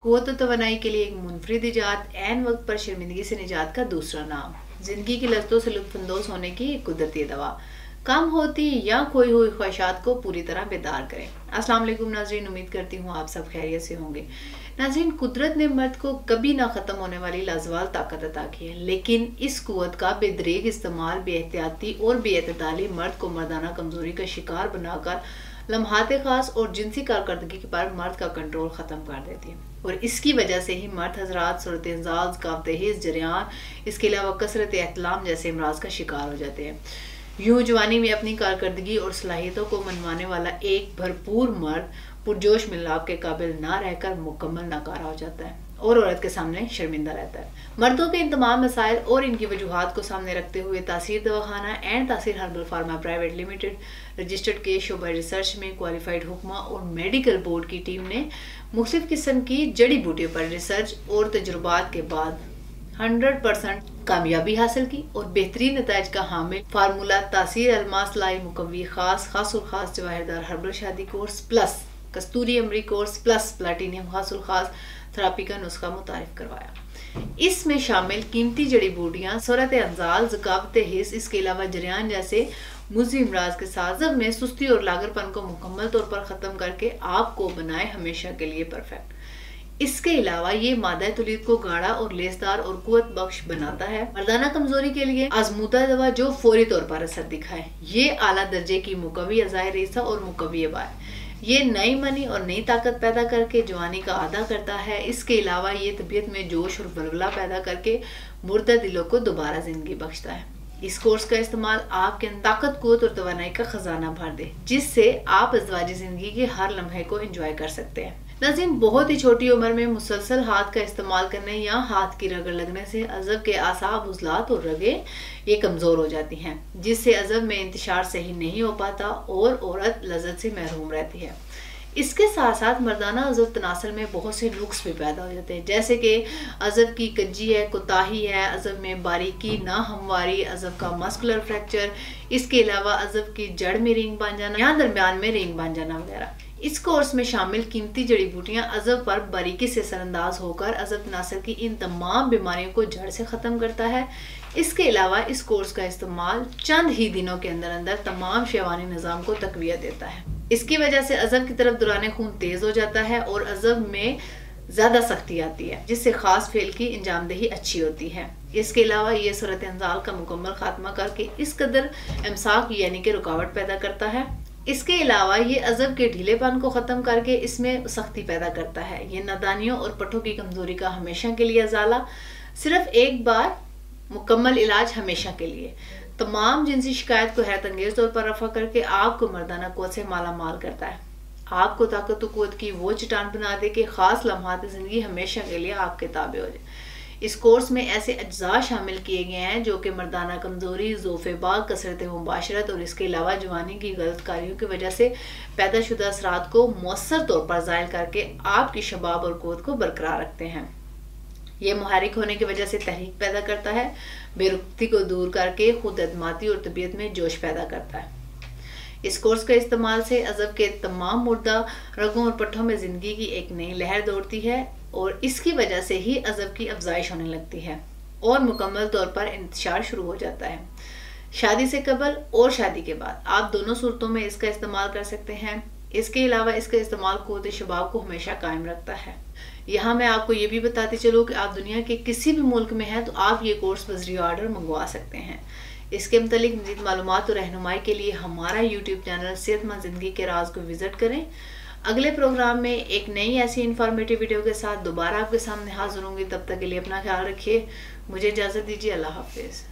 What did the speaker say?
क़ुव्वत तवानाई के लिए एक मुनफरिद इजाद, ऐन वक्त पर शर्मिंदगी से निजात का दूसरा नाम। जिंदगी की लज़्ज़तों से लुत्फ़अंदोज़ होने की एक कुदरती दवा। कम होती या खोई हुई ख्वाहिशात को पूरी तरह बेदार करें। अस्सलाम वालेकुम नाज़रीन, उम्मीद करती हूँ आप सब खैरियत से होंगे। नाज़रीन, कुदरत ने मर्द को कभी ना ख़त्म होने वाली लाजवाल ताकत अता की है, लेकिन इस कुव्वत का बेदरेग इस्तेमाल, बेएहतियाती और बेअतदाली मर्द को मर्दाना कमजोरी का शिकार बनाकर लम्हाते खास और जिनसी कारकर्दगी पर मर्द का कंट्रोल ख़त्म कर देती है। और इसकी वजह से ही मर्द हजरात सूरत-ए-ज़ाज, काबतेहिज़, जरियान, इसके अलावा कसरत एहतलाम जैसे अमराज का शिकार हो जाते हैं। यूं जवानी में अपनी कारकर्दगी और सलाहियतों को मनवाने वाला एक भरपूर मर्द पुरजोश मिलाप के काबिल ना रहकर मुकम्मल नाकारा हो जाता है और औरत के सामने शर्मिंदा रहता है। मर्दों के इन तमाम मसाइल और इनकी वजूहात को सामने रखते हुए तासीर Dawakhana and Taseer herbal pharma private limited registered case शोबा रिसर्च में क्वालिफाइड हुक्मा और मेडिकल बोर्ड की टीम ने मुख्तलिफ किस्म की जड़ी बूटियों पर रिसर्च और तजुर्बात के बाद 100% कामयाबी हासिल की और बेहतरीन नताइज का हामिल फार्मूला तासीर अलमास लाई मुकव्वी खास खासुल खास जवाहरदार हर्बल शादी कोर्स प्लस कस्तूरी अमरी कोर्स प्लस प्लाटीनियम खासुल खास थेरापी का नुस्खा मुतारिफ करवाया। इसमें शामिल कीमती जड़ी बूटियां सूरत अंजाल, ज़कावत हिस्स, इसके अलावा जरियान जैसे मुज़ी अमराज के साथ जब में सुस्ती और लागरपन को मुकम्मल तौर पर ख़त्म करके आपको बनाए हमेशा के लिए परफेक्ट। इसके अलावा ये मादा तुलीद को गाढ़ा और लेसदार और कुव्वत बख्श बनाता है। मर्दाना कमजोरी के लिए आजमूदा दवा जो फौरी तौर पर असर दिखाए। ये आला दर्जे की मुकव्वी अज़ाए रेसा और मुकव्वी अबाय, ये नई मनी और नई ताकत पैदा करके जवानी का आदा करता है। इसके अलावा ये तबीयत में जोश और वलवला पैदा करके मुर्दा दिलों को दोबारा जिंदगी बख्शता है। इस कोर्स का इस्तेमाल आपके अंदर ताकत, कुव्वत और तवानाई का खजाना भर दे, जिससे आप अज़वाजी जिंदगी के हर लम्हे को एंजॉय कर सकते हैं। नाज़रीन, बहुत ही छोटी उम्र में मुसलसल हाथ का इस्तेमाल करने या हाथ की रगड़ लगने से अज़ब के आसाब, उज़लात और रगें ये कमज़ोर हो जाती हैं, जिससे अज़ब में इंतशार सही नहीं हो पाता और औरत लज़्ज़त से महरूम रहती है। इसके साथ साथ मर्दाना अज़ब तनासर में बहुत से नुक्स भी पैदा हो जाते हैं, जैसे कि अज़ब की कज्जी है, कोताही है, अज़ब में बारीकी, ना हमवारी, अज़ब का मस्कुलर फ्रैक्चर, इसके अलावा अज़ब की जड़ में रिंग बन जाना या दरमियान में रिंग बन जाना वगैरह। इस कोर्स में शामिल कीमती जड़ी बूटियां अज़ब पर बारीकी से असरअंदाज होकर अज़ब तनासर की इन तमाम बीमारियों को जड़ से ख़त्म करता है। इसके अलावा इस कोर्स का इस्तेमाल चंद ही दिनों के अंदर अंदर तमाम शहवानी निज़ाम को तक़वियत देता है। इसकी वजह से अज़ब की तरफ दौरान खून तेज हो जाता है और अज़ब में ज़्यादा सख्ती आती है, जिससे खास फेल की अंजामदही अच्छी होती है। इसके अलावा ये सूरत अंजाल का मुकम्मल खात्मा करके इस कदर इमसाक यानी कि रुकावट पैदा करता है। इसके अलावा ये अज़ब के ढीलेपन को ख़त्म करके इसमें सख्ती पैदा करता है। ये नादानियों और पट्टों की कमज़ोरी का हमेशा के लिए अजाला, सिर्फ एक बार मुकम्मल इलाज हमेशा के लिए, तमाम जिनसी शिकायत को हैरत अंगेज तौर पर रफा करके आपको मर्दाना कुव्वत से माला माल करता है। आपको ताकत और कुव्वत की वो चट्टान बना दे कि खास लम्हात ज़िंदगी हमेशा के लिए आपके ताबे हो जाए। इस कोर्स में ऐसे अज्जा शामिल किए गए हैं जो कि मर्दाना कमजोरी, ज़ोफ़े बाग, कसरत मुबाशरत और इसके अलावा जवानी की गलत कारियों की वजह से पैदाशुदा असरात को मौसर तौर पर ज़ायल करके आपकी शबाब और कुव्वत को बरकरार रखते हैं। ये मुहरिक होने की वजह से तहरीक पैदा करता है, बेरुख्ती को दूर करके खुद एतमादी और तबीयत में जोश पैदा करता है। इस कोर्स के इस्तेमाल से अज़ब के तमाम मुर्दा रगों और पट्टों में ज़िंदगी की एक नई लहर दौड़ती है और इसकी वजह से ही अज़ब की अफजाइश होने लगती है और मुकम्मल तौर पर इंतशार शुरू हो जाता है। शादी से कबल और शादी के बाद आप दोनों सूरतों में इसका इस्तेमाल कर सकते हैं। इसके अलावा इसका इस्तेमाल क़ुव्वत शबाब को हमेशा कायम रखता है। यहाँ मैं आपको ये भी बताती चलूँ कि आप दुनिया के किसी भी मुल्क में हैं तो आप ये कोर्स बज़रिए ऑर्डर मंगवा सकते हैं। इसके मुतालिक मज़ीद मालूमात और रहनुमाई के लिए हमारा यूट्यूब चैनल सेहतमंद ज़िंदगी के राज को विज़िट करें। अगले प्रोग्राम में एक नई ऐसी इन्फॉर्मेटिव वीडियो के साथ दोबारा आपके सामने हाजिर होंगी। तब तक के लिए अपना ख्याल रखिए। मुझे इजाज़त दीजिए। अल्लाह हाफ़िज़।